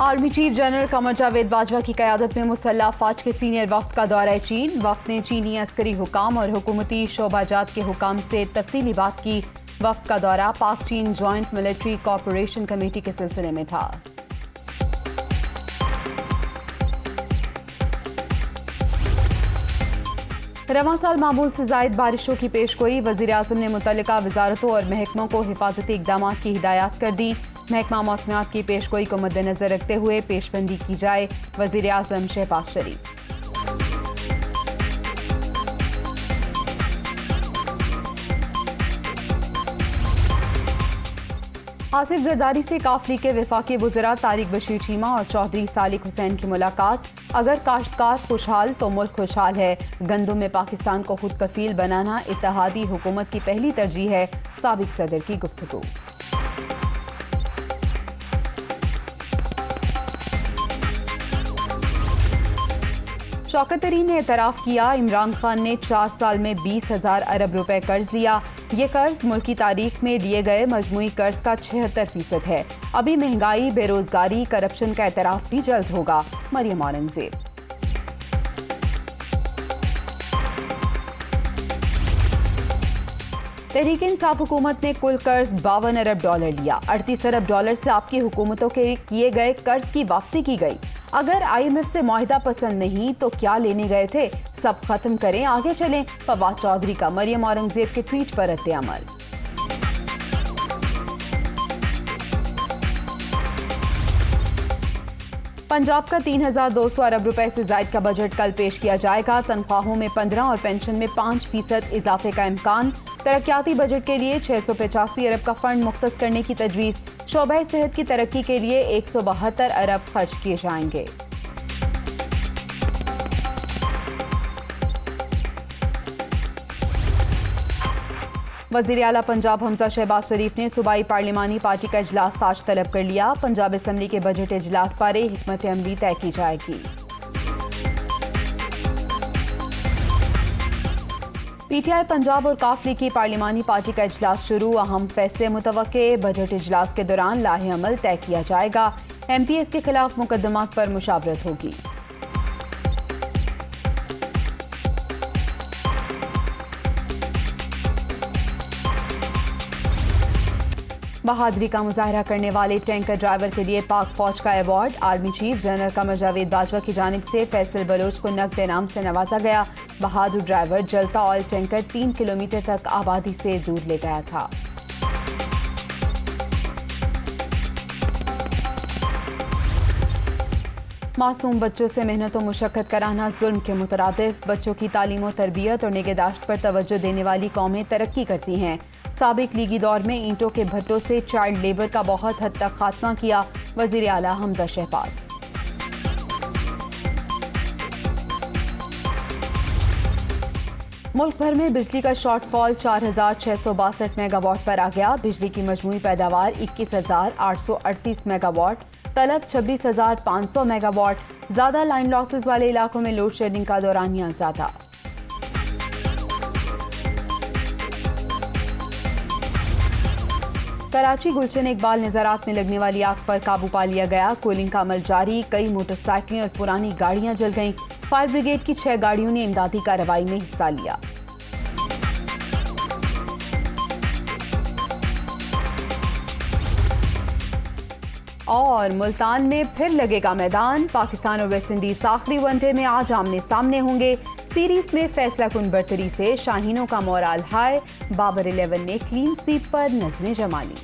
Army chief general Qamar Javed Bajwa की क़यादत में मुसल्लह फ़ौज के सीनियर वफ़द का दौरा चीन। वफ़द ने चीनी अस्करी हुकाम और हुकूमती शोबाजात के हुकाम से तफसीली बात की। वफ़द का दौरा पाक चीन जॉइंट मिलिट्री कोऑपरेशन कमेटी के सिलसिले में था। रवां साल मामूल से ज़ायद बारिशों की पेशगोई। वज़ीर आज़म ने मुतल्लिका वजारतों और महकमों को हिफाजती इक़दाम की हिदायत कर दी। महकमा मौसमियात की पेशगोई को मद्देनजर रखते हुए पेशबंदी की जाए। वज़ीर आज़म शहबाज शरीफ। आसिफ जरदारी से काफ लीग के वफाकी वज़रा तारिक बशीर चीमा और चौधरी सालिक हुसैन की मुलाकात। अगर काश्तकार खुशहाल तो मुल्क खुशहाल है। गंदम में पाकिस्तान को खुद कफील बनाना इत्तेहादी हुकूमत की पहली तरजीह है। साबिक सदर की गुफ्तगू। शौकत तरीन ने एतराफ़ किया, इमरान खान ने 4 साल में 20,000 अरब रुपए कर्ज लिया। ये कर्ज मुल्क की तारीख में लिए गए मजमूई कर्ज का 76% है। अभी महंगाई, बेरोजगारी, करप्शन का एतराफ़ भी जल्द होगा। मरियम औरंगजेब। तहरीक इंसाफ हुकूमत ने कुल कर्ज $52 अरब लिया। $38 अरब से आपकी हुकूमतों के किए गए कर्ज की वापसी की गई। अगर IMF से मुआहिदा पसंद नहीं तो क्या लेने गए थे? सब खत्म करें, आगे चलें। फवाद चौधरी का मरियम औरंगजेब के ट्वीट पर रद्द-ए-अमल। पंजाब का 3,200 अरब रुपए से जायद का बजट कल पेश किया जाएगा। तनख्वाहों में 15 और पेंशन में 5% इजाफे का इम्कान। तरक्याती बजट के लिए 685 अरब का फंड मुख्तस करने की तजवीज़। शोबे सेहत की तरक्की के लिए 172 अरब खर्च किए जाएंगे। वज़ीर आला पंजाब हमजा शहबाज शरीफ ने सूबाई पार्लिमानी पार्टी का इजलास ताज तलब कर लिया। पंजाब असम्बली के बजट इजलास बारे हिकमत अमली तय की जाएगी। PTI पंजाब और काफ लीग की पार्लिमानी पार्टी का इजलास शुरू। अहम फैसले मुतवक्के। बजट इजलास के दौरान लाहे अमल तय किया जाएगा। MPs के खिलाफ मुकदमात पर मुशावरत होगी। बहादुरी का मुजाहरा करने वाले टैंकर ड्राइवर के लिए पाक फौज का award. Army chief general Qamar Javed Bajwa की जानिब से फैसल बलोच को नकद इनाम से नवाजा गया। बहादुर ड्राइवर जलता ऑयल टैंकर 3 किलोमीटर तक आबादी से दूर ले गया था। मासूम बच्चों से मेहनत और मुशक्कत कराना जुल्म के मुतरादिफ। बच्चों की तालीम और तरबियत और निगहदाश्त पर तवज्जो देने वाली कौमें तरक्की करती हैं। साबिक लीगी दौर में ईंटों के भट्टों से चाइल्ड लेबर का बहुत हद तक खात्मा किया। वज़ीर आला हमजा शहबाज। मुल्क भर में बिजली का शॉर्टफॉल 4,662 मेगावाट पर आ गया। बिजली की मजमूई पैदावार 21,838 मेगावाट। तलब 26,500 मेगावाट। ज्यादा लाइन लॉसेस वाले इलाकों में लोड शेडिंग का दौरानिया ज्यादा। कराची गुलशन इकबाल नज़ारात में लगने वाली आग पर काबू पा लिया गया। कूलिंग का अमल जारी। कई मोटरसाइकिलें और पुरानी गाड़ियां जल गईं। फायर ब्रिगेड की 6 गाड़ियों ने इमदादी कार्रवाई में हिस्सा लिया। और मुल्तान में फिर लगेगा मैदान। पाकिस्तान और वेस्ट इंडीज आखिरी वनडे में आज आमने सामने होंगे। सीरीज में फैसला कुन बरतरी से शाहीनों का मोराल हाई। बाबर 11 ने क्लीन स्वीप पर नजरें जमा ली।